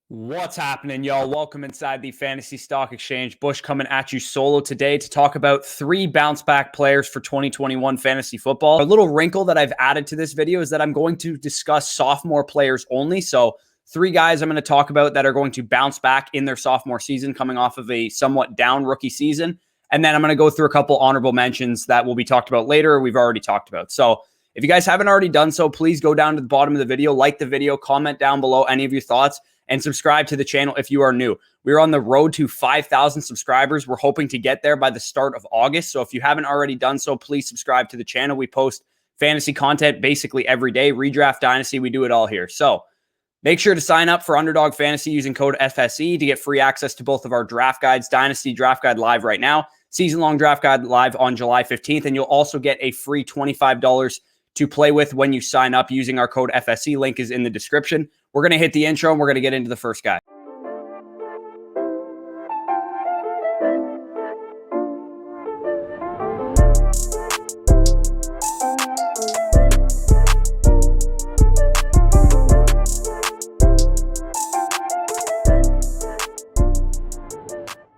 What's happening, y'all? Welcome inside the Fantasy Stock Exchange. Bush coming at you solo today to talk about 3 bounce back players for 2021 fantasy football. A little wrinkle that I've added to this video is that I'm going to discuss sophomore players only. So 3 guys I'm going to talk about that are going to bounce back in their sophomore season coming off of a somewhat down rookie season. And then I'm going to go through a couple honorable mentions that will be talked about later, we've already talked about. So if you guys haven't already done so, please go down to the bottom of the video, like the video, comment down below any of your thoughts, and subscribe to the channel if you are new. We're on the road to 5,000 subscribers. We're hoping to get there by the start of August. So if you haven't already done so, please subscribe to the channel. We post fantasy content basically every day. Redraft, Dynasty, we do it all here. So make sure to sign up for Underdog Fantasy using code FSE to get free access to both of our draft guides. Dynasty Draft Guide live right now. Season-long Draft Guide live on July 15th. And you'll also get a free $25 to play with when you sign up using our code FSE. Link is in the description. We're going to hit the intro and we're going to get into the first guy.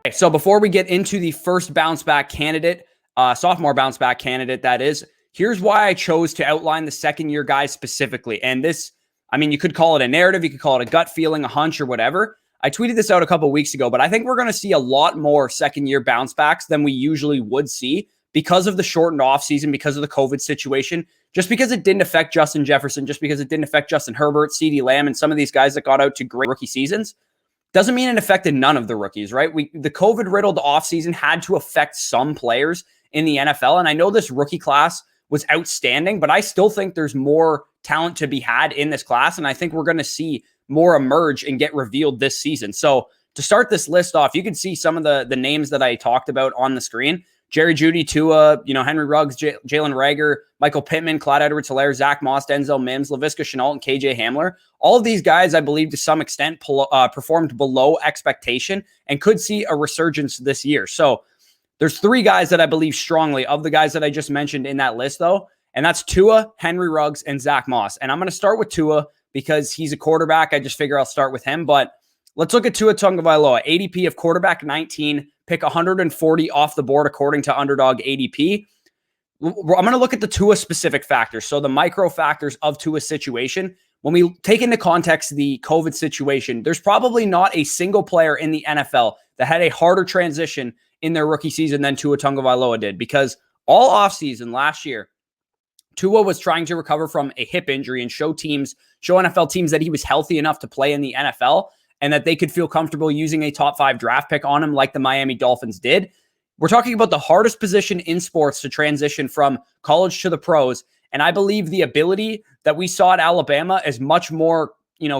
Okay, so before we get into the first bounce back candidate, sophomore bounce back candidate, that is, here's why I chose to outline the second year guys specifically. And this, I mean, you could call it a narrative, you could call it a gut feeling, a hunch, or whatever. I tweeted this out a couple of weeks ago, but I think we're going to see a lot more second-year bounce backs than we usually would see because of the shortened offseason, because of the COVID situation, just because it didn't affect Justin Jefferson, just because it didn't affect Justin Herbert, CeeDee Lamb, and some of these guys that got out to great rookie seasons, doesn't mean it affected none of the rookies, right? The COVID-riddled offseason had to affect some players in the NFL, and I know this rookie class was outstanding, but I still think there's more talent to be had in this class, and I think we're going to see more emerge and get revealed this season. So to start this list off, you can see some of the names that I talked about on the screen. Jerry Jeudy, Tua, Henry Ruggs, Jalen Reagor, Michael Pittman, Clyde Edwards-Helaire, Zack Moss, Denzel Mims, Laviska Shenault, and KJ Hamler. All of these guys, I believe, to some extent performed below expectation and could see a resurgence this year. So there's 3 guys that I believe strongly of the guys that I just mentioned in that list, though, and that's Tua, Henry Ruggs, and Zack Moss. And I'm going to start with Tua because he's a quarterback. I just figure I'll start with him. But let's look at Tua Tagovailoa. ADP of quarterback 19, pick 140 off the board according to Underdog ADP. I'm going to look at the Tua specific factors, so the micro factors of Tua's situation. When we take into context the COVID situation, there's probably not a single player in the NFL that had a harder transition in their rookie season than Tua Tagovailoa did, because all offseason last year, Tua was trying to recover from a hip injury and show NFL teams that he was healthy enough to play in the NFL and that they could feel comfortable using a top 5 draft pick on him like the Miami Dolphins did. We're talking about the hardest position in sports to transition from college to the pros. And I believe the ability that we saw at Alabama is much more,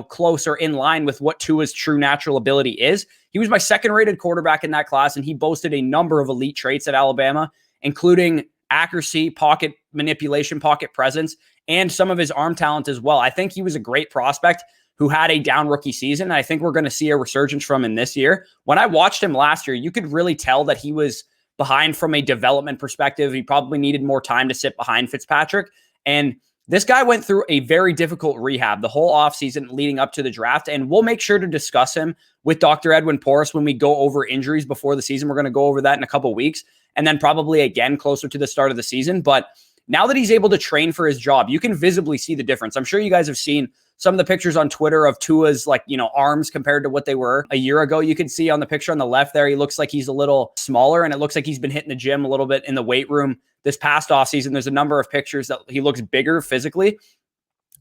closer in line with what Tua's true natural ability is. He was my second-rated quarterback in that class, and he boasted a number of elite traits at Alabama, including accuracy, pocket manipulation, pocket presence, and some of his arm talent as well. I think he was a great prospect who had a down rookie season, and I think we're going to see a resurgence from him this year. When I watched him last year, you could really tell that he was behind from a development perspective. He probably needed more time to sit behind Fitzpatrick, and this guy went through a very difficult rehab the whole offseason leading up to the draft, and we'll make sure to discuss him with Dr. Edwin Porras when we go over injuries before the season. We're going to go over that in a couple weeks, and then probably again closer to the start of the season. But now that he's able to train for his job, you can visibly see the difference. I'm sure you guys have seen some of the pictures on Twitter of Tua's arms compared to what they were a year ago. You can see on the picture on the left there, he looks like he's a little smaller, and it looks like he's been hitting the gym a little bit in the weight room this past offseason. There's a number of pictures that he looks bigger physically.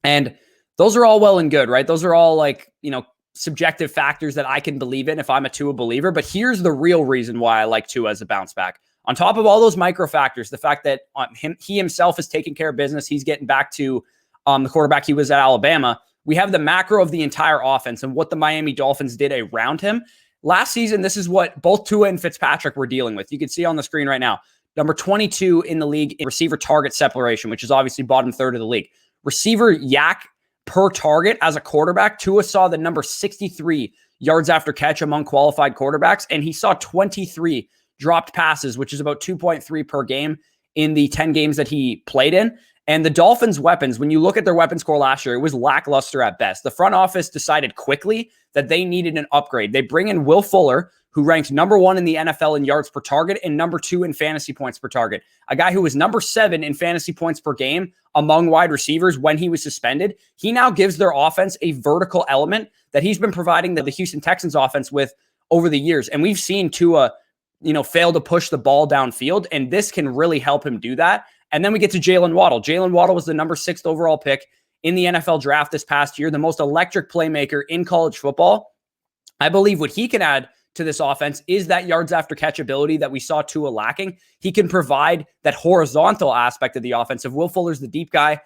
And those are all well and good, right? Those are all subjective factors that I can believe in if I'm a Tua believer. But here's the real reason why I like Tua as a bounce back. On top of all those micro factors, the fact that he himself is taking care of business, he's getting back to the quarterback he was at Alabama. We have the macro of the entire offense and what the Miami Dolphins did around him. Last season, this is what both Tua and Fitzpatrick were dealing with. You can see on the screen right now, number 22 in the league in receiver target separation, which is obviously bottom third of the league. Receiver yak per target as a quarterback, Tua saw the number 63 yards after catch among qualified quarterbacks, and he saw 23 dropped passes, which is about 2.3 per game in the 10 games that he played in. And the Dolphins' weapons, when you look at their weapons core last year, it was lackluster at best. The front office decided quickly that they needed an upgrade. They bring in Will Fuller, who ranked number 1 in the NFL in yards per target and number 2 in fantasy points per target. A guy who was number 7 in fantasy points per game among wide receivers when he was suspended. He now gives their offense a vertical element that he's been providing the Houston Texans offense with over the years. And we've seen Tua, fail to push the ball downfield, and this can really help him do that. And then we get to Jalen Waddle. Jalen Waddle was the number 6th overall pick in the NFL draft this past year, the most electric playmaker in college football. I believe what he can add to this offense is that yards after catch ability that we saw Tua lacking. He can provide that horizontal aspect of the offense. If Will Fuller's the deep guy,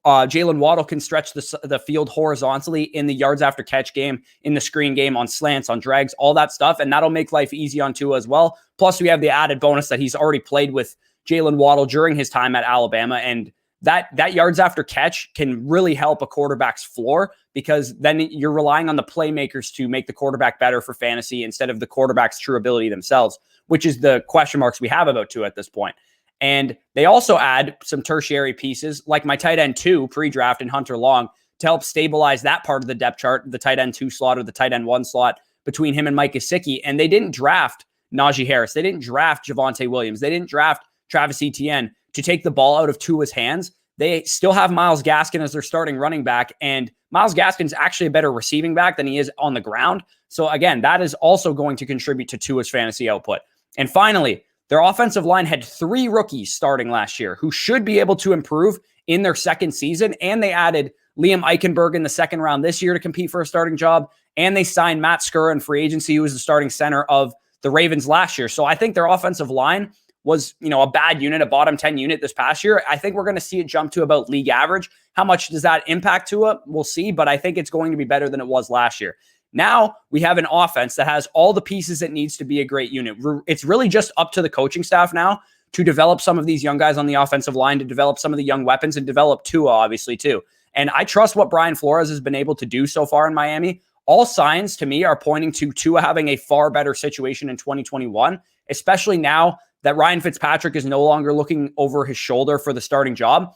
Jalen Waddle can stretch the field horizontally in the yards after catch game, in the screen game, on slants, on drags, all that stuff. And that'll make life easy on Tua as well. Plus, we have the added bonus that he's already played with Jalen Waddle during his time at Alabama. And that yards after catch can really help a quarterback's floor, because then you're relying on the playmakers to make the quarterback better for fantasy instead of the quarterback's true ability themselves, which is the question marks we have about Tua at this point. And they also add some tertiary pieces like my tight end 2 pre-draft and Hunter Long to help stabilize that part of the depth chart, the tight end 2 slot or the tight end 1 slot between him and Mike Gesicki. And they didn't draft Najee Harris. They didn't draft Javonte Williams. They didn't draft Travis Etienne to take the ball out of Tua's hands. They still have Myles Gaskin as their starting running back, and Myles Gaskin's actually a better receiving back than he is on the ground. So again, that is also going to contribute to Tua's fantasy output. And finally, their offensive line had 3 rookies starting last year who should be able to improve in their second season. And they added Liam Eichenberg in the second round this year to compete for a starting job. And they signed Matt Skura in free agency, who was the starting center of the Ravens last year. So I think their offensive line was, a bad unit, a bottom 10 unit this past year. I think we're going to see it jump to about league average. How much does that impact Tua? We'll see, but I think it's going to be better than it was last year. Now we have an offense that has all the pieces it needs to be a great unit. It's really just up to the coaching staff now to develop some of these young guys on the offensive line, to develop some of the young weapons, and develop Tua, obviously, too. And I trust what Brian Flores has been able to do so far in Miami. All signs to me are pointing to Tua having a far better situation in 2021, especially now that Ryan Fitzpatrick is no longer looking over his shoulder for the starting job.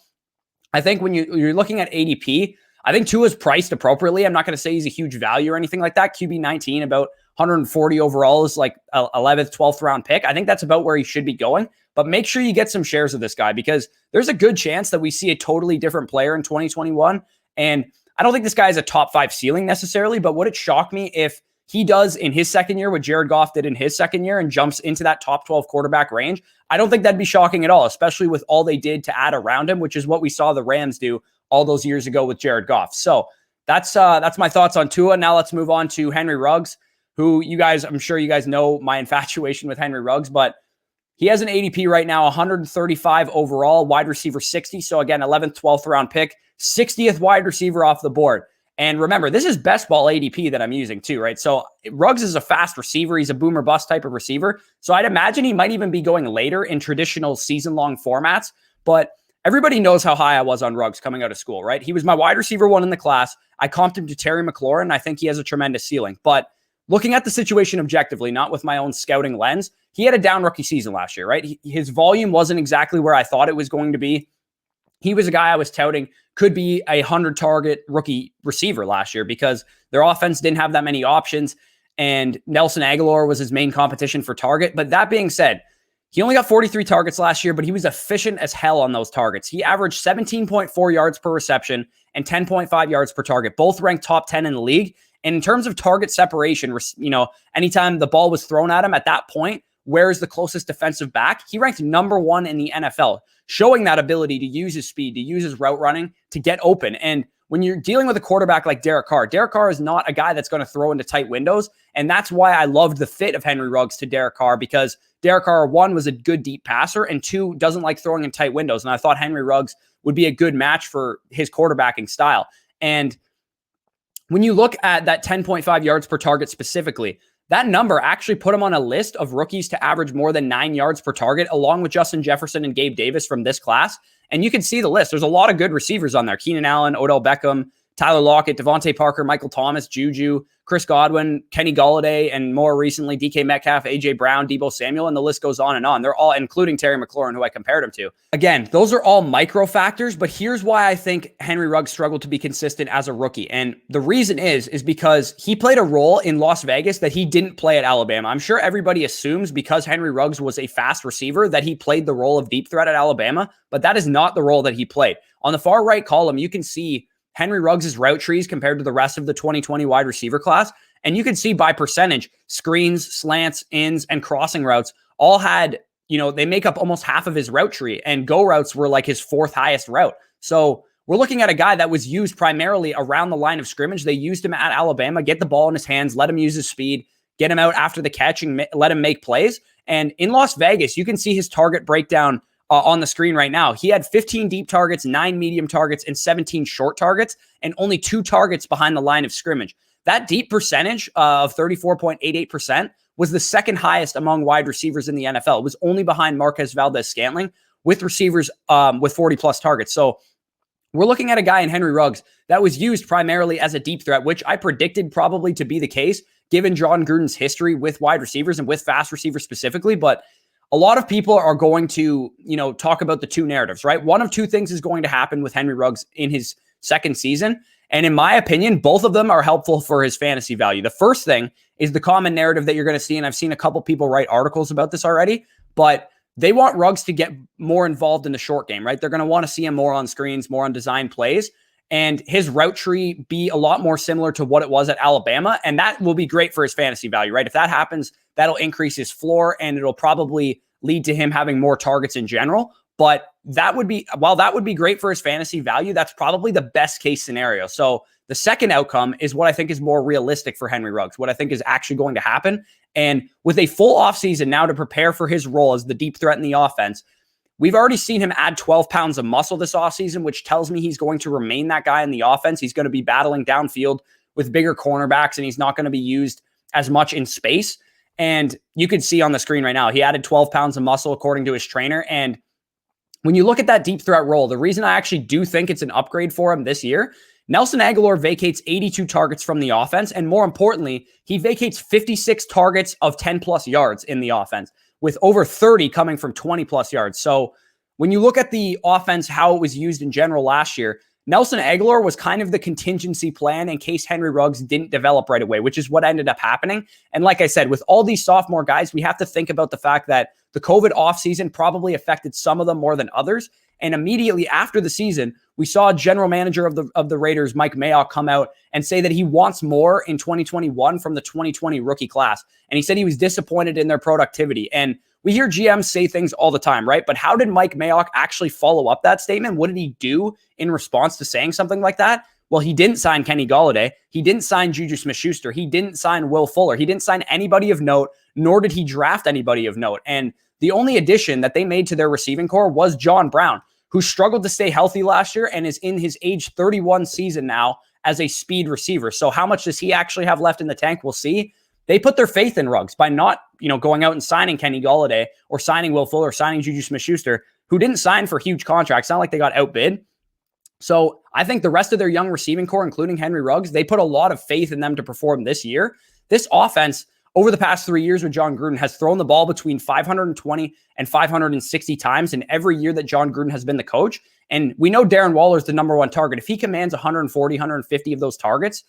I think when you're looking at ADP, I think Tua's priced appropriately. I'm not going to say he's a huge value or anything like that. QB 19, about 140 overall, is like a 11th, 12th round pick. I think that's about where he should be going. But make sure you get some shares of this guy, because there's a good chance that we see a totally different player in 2021. And I don't think this guy has a top 5 ceiling necessarily, but would it shock me if he does in his second year what Jared Goff did in his second year and jumps into that top 12 quarterback range? I don't think that'd be shocking at all, especially with all they did to add around him, which is what we saw the Rams do all those years ago with Jared Goff. So that's my thoughts on Tua. Now let's move on to Henry Ruggs, who I'm sure you guys know my infatuation with Henry Ruggs, but he has an ADP right now, 135 overall, wide receiver 60. So again, 11th, 12th round pick, 60th wide receiver off the board. And remember, this is best ball ADP that I'm using too, right? So Ruggs is a fast receiver. He's a boomer bust type of receiver. So I'd imagine he might even be going later in traditional season-long formats. But everybody knows how high I was on Ruggs coming out of school, right? He was my wide receiver 1 in the class. I comped him to Terry McLaurin. I think he has a tremendous ceiling. But looking at the situation objectively, not with my own scouting lens, he had a down rookie season last year, right? His volume wasn't exactly where I thought it was going to be. He was a guy I was touting could be a 100-target rookie receiver last year, because their offense didn't have that many options, and Nelson Aguilar was his main competition for target. But that being said, he only got 43 targets last year, but he was efficient as hell on those targets. He averaged 17.4 yards per reception and 10.5 yards per target, both ranked top 10 in the league. And in terms of target separation, anytime the ball was thrown at him at that point, where's the closest defensive back? He ranked number 1 in the NFL, showing that ability to use his speed, to use his route running, to get open. And when you're dealing with a quarterback like Derek Carr is not a guy that's going to throw into tight windows. And that's why I loved the fit of Henry Ruggs to Derek Carr, because Derek Carr, 1, was a good deep passer, and 2, doesn't like throwing in tight windows. And I thought Henry Ruggs would be a good match for his quarterbacking style. And when you look at that 10.5 yards per target specifically, that number actually put him on a list of rookies to average more than 9 yards per target, along with Justin Jefferson and Gabe Davis from this class. And you can see the list. There's a lot of good receivers on there. Keenan Allen, Odell Beckham, Tyler Lockett, Devontae Parker, Michael Thomas, Juju, Chris Godwin, Kenny Golladay, and more recently, DK Metcalf, AJ Brown, Deebo Samuel, and the list goes on and on. They're all, including Terry McLaurin, who I compared him to. Again, those are all micro factors, but here's why I think Henry Ruggs struggled to be consistent as a rookie. And the reason is because he played a role in Las Vegas that he didn't play at Alabama. I'm sure everybody assumes because Henry Ruggs was a fast receiver that he played the role of deep threat at Alabama, but that is not the role that he played. On the far right column, you can see Henry Ruggs' route trees compared to the rest of the 2020 wide receiver class. And you can see by percentage, screens, slants, ins, and crossing routes all had, they make up almost half of his route tree, and go routes were like his fourth highest route. So we're looking at a guy that was used primarily around the line of scrimmage. They used him at Alabama, get the ball in his hands, let him use his speed, get him out after the catch, and let him make plays. And in Las Vegas, you can see his target breakdown on the screen right now. He had 15 deep targets, 9 medium targets, and 17 short targets, and only 2 targets behind the line of scrimmage. That deep percentage of 34.88% was the second highest among wide receivers in the NFL. It was only behind Marquez Valdez-Scantling with receivers with 40-plus targets. So we're looking at a guy in Henry Ruggs that was used primarily as a deep threat, which I predicted probably to be the case, given Jon Gruden's history with wide receivers and with fast receivers specifically. But a lot of people are going to, talk about the two narratives, right? One of two things is going to happen with Henry Ruggs in his second season. And in my opinion, both of them are helpful for his fantasy value. The first thing is the common narrative that you're going to see, and I've seen a couple people write articles about this already, but they want Ruggs to get more involved in the short game, right? They're going to want to see him more on screens, more on design plays, and his route tree be a lot more similar to what it was at Alabama, and that will be great for his fantasy value, right? If that happens, that'll increase his floor, and it'll probably lead to him having more targets in general. But while that would be great for his fantasy value, that's probably the best case scenario. So the second outcome is what I think is more realistic for Henry Ruggs, what I think is actually going to happen. And with a full offseason now to prepare for his role as the deep threat in the offense, we've already seen him add 12 pounds of muscle this offseason, which tells me he's going to remain that guy in the offense. He's going to be battling downfield with bigger cornerbacks, and he's not going to be used as much in space. And you could see on the screen right now, he added 12 pounds of muscle according to his trainer. And when you look at that deep threat role, the reason I actually do think it's an upgrade for him this year, Nelson Agholor vacates 82 targets from the offense. And more importantly, he vacates 56 targets of 10-plus yards in the offense, with over 30 coming from 20-plus yards. So when you look at the offense, how it was used in general last year, Nelson Agholor was kind of the contingency plan in case Henry Ruggs didn't develop right away, which is what ended up happening. And like I said, with all these sophomore guys, we have to think about the fact that the COVID offseason probably affected some of them more than others. And immediately after the season, we saw general manager of the Raiders, Mike Mayock, come out and say that he wants more in 2021 from the 2020 rookie class. And he said he was disappointed in their productivity. And we hear GMs say things all the time, right? But how did Mike Mayock actually follow up that statement? What did he do in response to saying something like that? Well, he didn't sign Kenny Golladay. He didn't sign Juju Smith-Schuster. He didn't sign Will Fuller. He didn't sign anybody of note, nor did he draft anybody of note. And the only addition that they made to their receiving core was John Brown, who struggled to stay healthy last year and is in his age 31 season now as a speed receiver. So how much does he actually have left in the tank? We'll see. They put their faith in Ruggs by not, going out and signing Kenny Golladay or signing Will Fuller or signing Juju Smith-Schuster, who didn't sign for huge contracts. It's not like they got outbid. So I think the rest of their young receiving core, including Henry Ruggs, they put a lot of faith in them to perform this year. This offense, over the past 3 years with Jon Gruden, has thrown the ball between 520 and 560 times in every year that Jon Gruden has been the coach. And we know Darren Waller is the number one target. If he commands 140, 150 of those targets,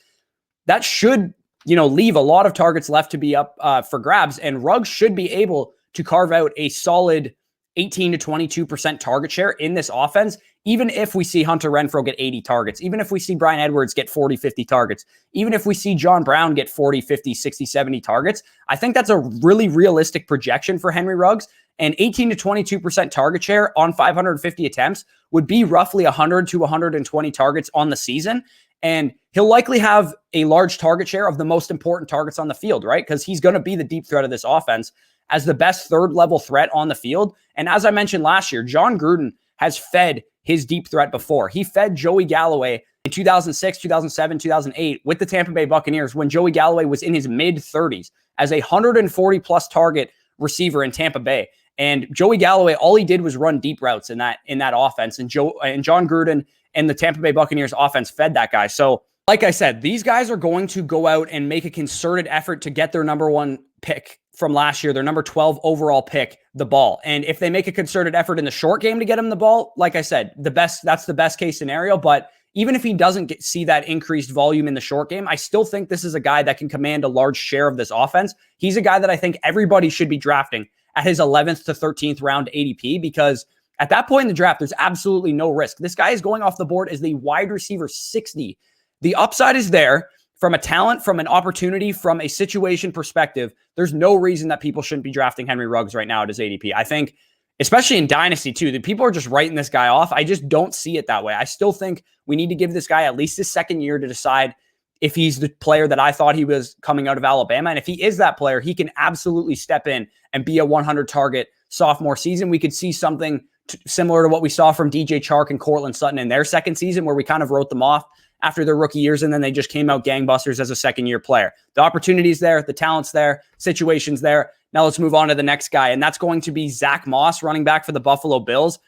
that should, leave a lot of targets left to be up for grabs. And Ruggs should be able to carve out a solid 18 to 22% target share in this offense, even if we see Hunter Renfrow get 80 targets, even if we see Bryan Edwards get 40, 50 targets, even if we see John Brown get 40, 50, 60, 70 targets. I think that's a really realistic projection for Henry Ruggs. And 18 to 22% target share on 550 attempts would be roughly 100 to 120 targets on the season. And he'll likely have a large target share of the most important targets on the field, right? Because he's going to be the deep threat of this offense as the best third-level threat on the field. And as I mentioned last year, Jon Gruden has fed his deep threat before. He fed Joey Galloway in 2006, 2007, 2008 with the Tampa Bay Buccaneers when Joey Galloway was in his mid-30s as a 140-plus target receiver in Tampa Bay. And Joey Galloway, all he did was run deep routes in that offense. And Jon Gruden and the Tampa Bay Buccaneers offense fed that guy. So like I said, these guys are going to go out and make a concerted effort to get their number 1 pick from last year, their number 12 overall pick, the ball. And if they make a concerted effort in the short game to get him the ball, like I said, that's the best case scenario. But even if he doesn't see that increased volume in the short game, I still think this is a guy that can command a large share of this offense. He's a guy that I think everybody should be drafting at his 11th to 13th round ADP, because at that point in the draft, there's absolutely no risk. This guy is going off the board as the wide receiver 60. The upside is there from a talent, from an opportunity, from a situation perspective. There's no reason that people shouldn't be drafting Henry Ruggs right now at his ADP. I think, especially in Dynasty too, that people are just writing this guy off. I just don't see it that way. I still think we need to give this guy at least his second year to decide if he's the player that I thought he was coming out of Alabama. And if he is that player, he can absolutely step in and be a 100 target sophomore season. We could see something similar to what we saw from DJ Chark and Cortland Sutton in their second season, where we kind of wrote them off after their rookie years, and then they just came out gangbusters as a second-year player. The opportunity's there, the talent's there, situation's there. Now let's move on to the next guy, and that's going to be Zack Moss, running back for the Buffalo Bills.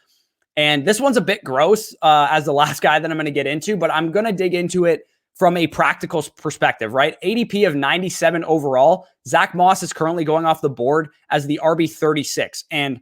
And this one's a bit gross as the last guy that I'm going to get into, but I'm going to dig into it from a practical perspective, right? ADP of 97 overall. Zack Moss is currently going off the board as the RB36. And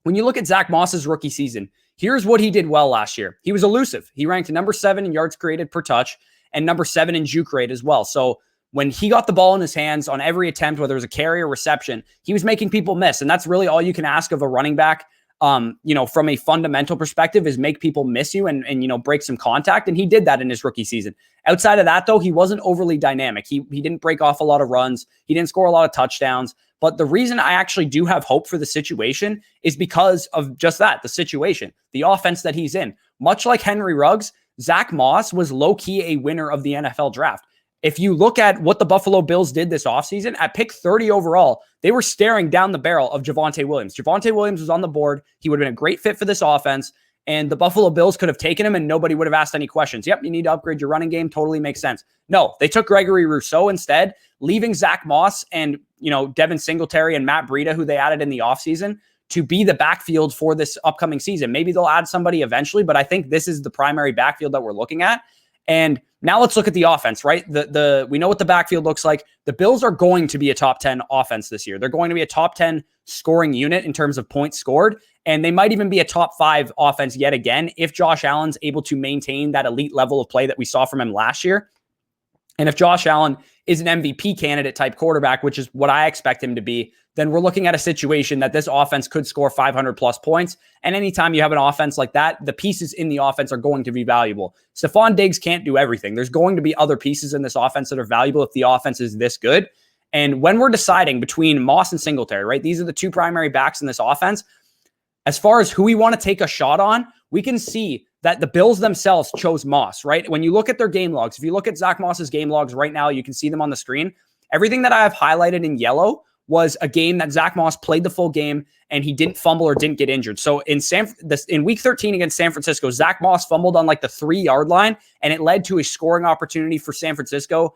when you look at Zack Moss's rookie season, here's what he did well last year. He was elusive. He ranked number 7 in yards created per touch and number 7 in juke rate as well. So when he got the ball in his hands on every attempt, whether it was a carry or reception, he was making people miss. And that's really all you can ask of a running back, from a fundamental perspective, is make people miss you and break some contact. And he did that in his rookie season. Outside of that, though, he wasn't overly dynamic. He didn't break off a lot of runs. He didn't score a lot of touchdowns. But the reason I actually do have hope for the situation is because of just that, the situation, the offense that he's in. Much like Henry Ruggs, Zack Moss was low-key a winner of the NFL draft. If you look at what the Buffalo Bills did this offseason, at pick 30 overall, they were staring down the barrel of Javonte Williams. Javonte Williams was on the board. He would have been a great fit for this offense, and the Buffalo Bills could have taken him and nobody would have asked any questions. Yep, you need to upgrade your running game. Totally makes sense. No, they took Gregory Rousseau instead, leaving Zack Moss and Devin Singletary and Matt Breida, who they added in the offseason, to be the backfield for this upcoming season. Maybe they'll add somebody eventually, but I think this is the primary backfield that we're looking at. And now let's look at the offense, right? We know what the backfield looks like. The Bills are going to be a top 10 offense this year. They're going to be a top 10 scoring unit in terms of points scored. And they might even be a top 5 offense yet again if Josh Allen's able to maintain that elite level of play that we saw from him last year. And if Josh Allen is an MVP candidate type quarterback, which is what I expect him to be, then we're looking at a situation that this offense could score 500 plus points. And anytime you have an offense like that, the pieces in the offense are going to be valuable. Stephon Diggs can't do everything. There's going to be other pieces in this offense that are valuable if the offense is this good. And when we're deciding between Moss and Singletary, right, these are the two primary backs in this offense. As far as who we want to take a shot on, we can see that the Bills themselves chose Moss, right? When you look at their game logs, if you look at Zack Moss's game logs right now, you can see them on the screen. Everything that I have highlighted in yellow was a game that Zack Moss played the full game and he didn't fumble or didn't get injured. So in week 13 against San Francisco, Zack Moss fumbled on like the 3-yard line and it led to a scoring opportunity for San Francisco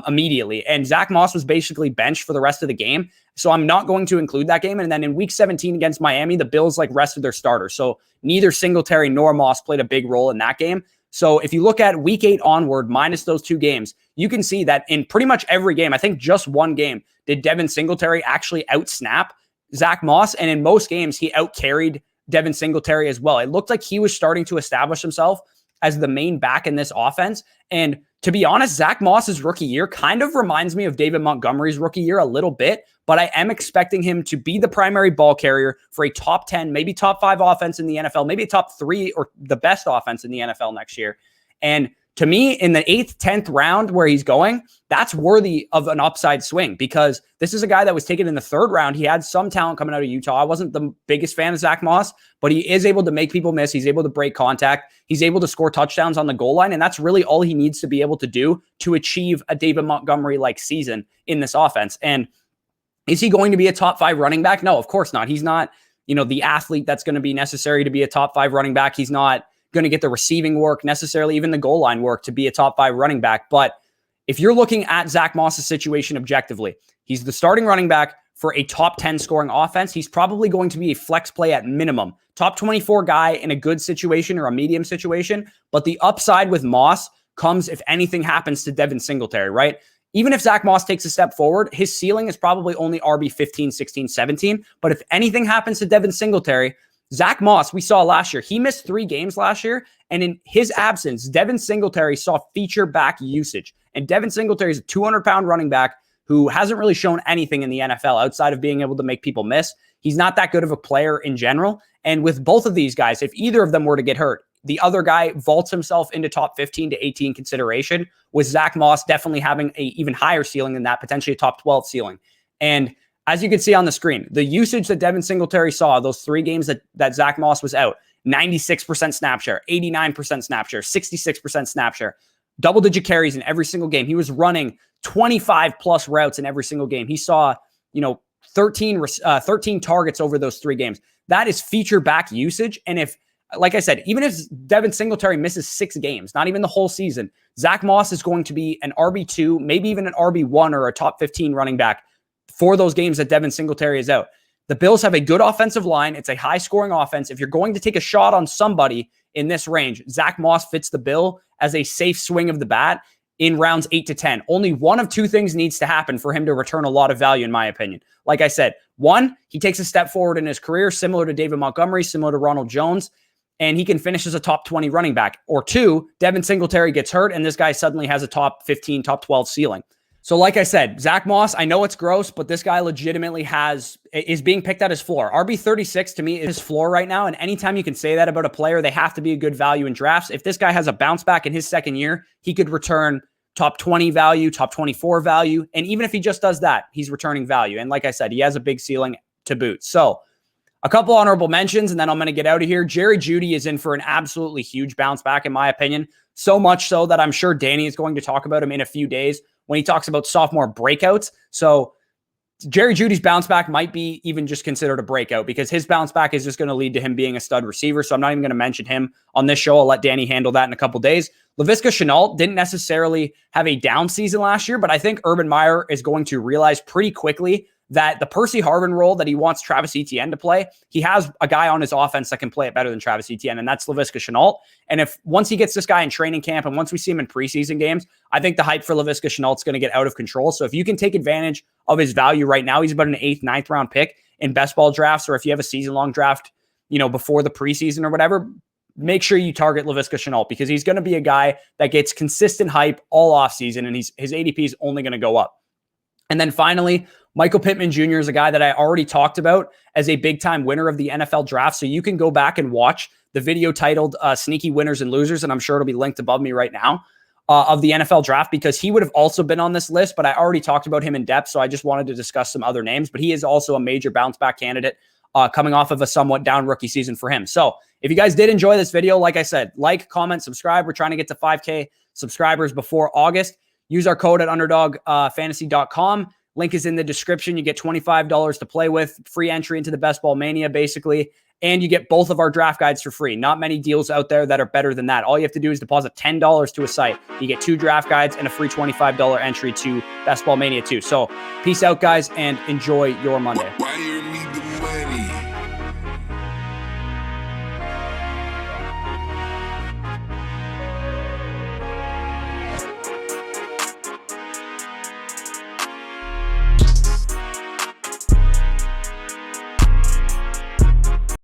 immediately. And Zack Moss was basically benched for the rest of the game. So I'm not going to include that game. And then in week 17 against Miami, the Bills rested their starters. So neither Singletary nor Moss played a big role in that game. So if you look at week 8 onward, minus those 2 games, you can see that in pretty much every game, I think just one game, did Devin Singletary actually outsnap Zack Moss. And in most games, he outcarried Devin Singletary as well. It looked like he was starting to establish himself as the main back in this offense. And to be honest, Zack Moss's rookie year kind of reminds me of David Montgomery's rookie year a little bit, but I am expecting him to be the primary ball carrier for a top 10, maybe top 5 offense in the NFL, maybe a top 3 or the best offense in the NFL next year. And to me, in the 8th, 10th round where he's going, that's worthy of an upside swing because this is a guy that was taken in the 3rd round. He had some talent coming out of Utah. I wasn't the biggest fan of Zack Moss, but he is able to make people miss. He's able to break contact. He's able to score touchdowns on the goal line, and that's really all he needs to be able to do to achieve a David Montgomery-like season in this offense. And is he going to be a top 5 running back? No, of course not. He's not, the athlete that's going to be necessary to be a top 5 running back. He's not going to get the receiving work necessarily, even the goal line work to be a top 5 running back. But if you're looking at Zack Moss's situation objectively, he's the starting running back for a top 10 scoring offense. He's probably going to be a flex play at minimum. Top 24 guy in a good situation or a medium situation. But the upside with Moss comes if anything happens to Devin Singletary, right? Even if Zack Moss takes a step forward, his ceiling is probably only RB 15, 16, 17. But if anything happens to Devin Singletary, Zack Moss, we saw last year, he missed 3 games last year. And in his absence, Devin Singletary saw feature back usage. And Devin Singletary is a 200-pound running back who hasn't really shown anything in the NFL outside of being able to make people miss. He's not that good of a player in general. And with both of these guys, if either of them were to get hurt, the other guy vaults himself into top 15 to 18 consideration, with Zack Moss definitely having an even higher ceiling than that, potentially a top 12 ceiling. And as you can see on the screen, the usage that Devin Singletary saw, those 3 games that Zack Moss was out, 96% snap share, 89% snap share, 66% snap share, double-digit carries in every single game. He was running 25 plus routes in every single game. He saw, 13 targets over those 3 games. That is feature back usage. And if, like I said, even if Devin Singletary misses 6 games, not even the whole season, Zack Moss is going to be an RB2, maybe even an RB1 or a top 15 running back for those games that Devin Singletary is out. The Bills have a good offensive line. It's a high-scoring offense. If you're going to take a shot on somebody in this range, Zack Moss fits the bill as a safe swing of the bat in rounds 8 to 10. Only one of 2 things needs to happen for him to return a lot of value, in my opinion. Like I said, 1, he takes a step forward in his career, similar to David Montgomery, similar to Ronald Jones, and he can finish as a top 20 running back. Or 2, Devin Singletary gets hurt, and this guy suddenly has a top 15, top 12 ceiling. So like I said, Zack Moss, I know it's gross, but this guy legitimately is being picked at his floor. RB 36 to me is his floor right now. And anytime you can say that about a player, they have to be a good value in drafts. If this guy has a bounce back in his second year, he could return top 20 value, top 24 value. And even if he just does that, he's returning value. And like I said, he has a big ceiling to boot. So a couple honorable mentions, and then I'm going to get out of here. Jerry Jeudy is in for an absolutely huge bounce back, in my opinion. So much so that I'm sure Danny is going to talk about him in a few days when he talks about sophomore breakouts. So Jerry Jeudy's bounce back might be even just considered a breakout, because his bounce back is just going to lead to him being a stud receiver. So I'm not even going to mention him on this show. I'll let Danny handle that in a couple days. Laviska Shenault didn't necessarily have a down season last year, but I think Urban Meyer is going to realize pretty quickly that the Percy Harvin role that he wants Travis Etienne to play, he has a guy on his offense that can play it better than Travis Etienne, and that's Laviska Shenault. And if once he gets this guy in training camp and once we see him in preseason games, I think the hype for Laviska Shenault is going to get out of control. So if you can take advantage of his value right now, he's about an 8th, 9th round pick in best ball drafts, or if you have a season-long draft, before the preseason or whatever, make sure you target Laviska Shenault, because he's going to be a guy that gets consistent hype all offseason, and his ADP is only going to go up. And then finally, Michael Pittman Jr. is a guy that I already talked about as a big-time winner of the NFL draft. So you can go back and watch the video titled Sneaky Winners and Losers, and I'm sure it'll be linked above me right now, of the NFL draft, because he would have also been on this list, but I already talked about him in depth, so I just wanted to discuss some other names. But he is also a major bounce-back candidate coming off of a somewhat down rookie season for him. So if you guys did enjoy this video, like I said, like, comment, subscribe. We're trying to get to 5K subscribers before August. Use our code at underdogfantasy.com. Link is in the description. You get $25 to play with, free entry into the Best Ball Mania, basically. And you get both of our draft guides for free. Not many deals out there that are better than that. All you have to do is deposit $10 to a site. You get 2 draft guides and a free $25 entry to Best Ball Mania 2. So peace out, guys, and enjoy your Monday.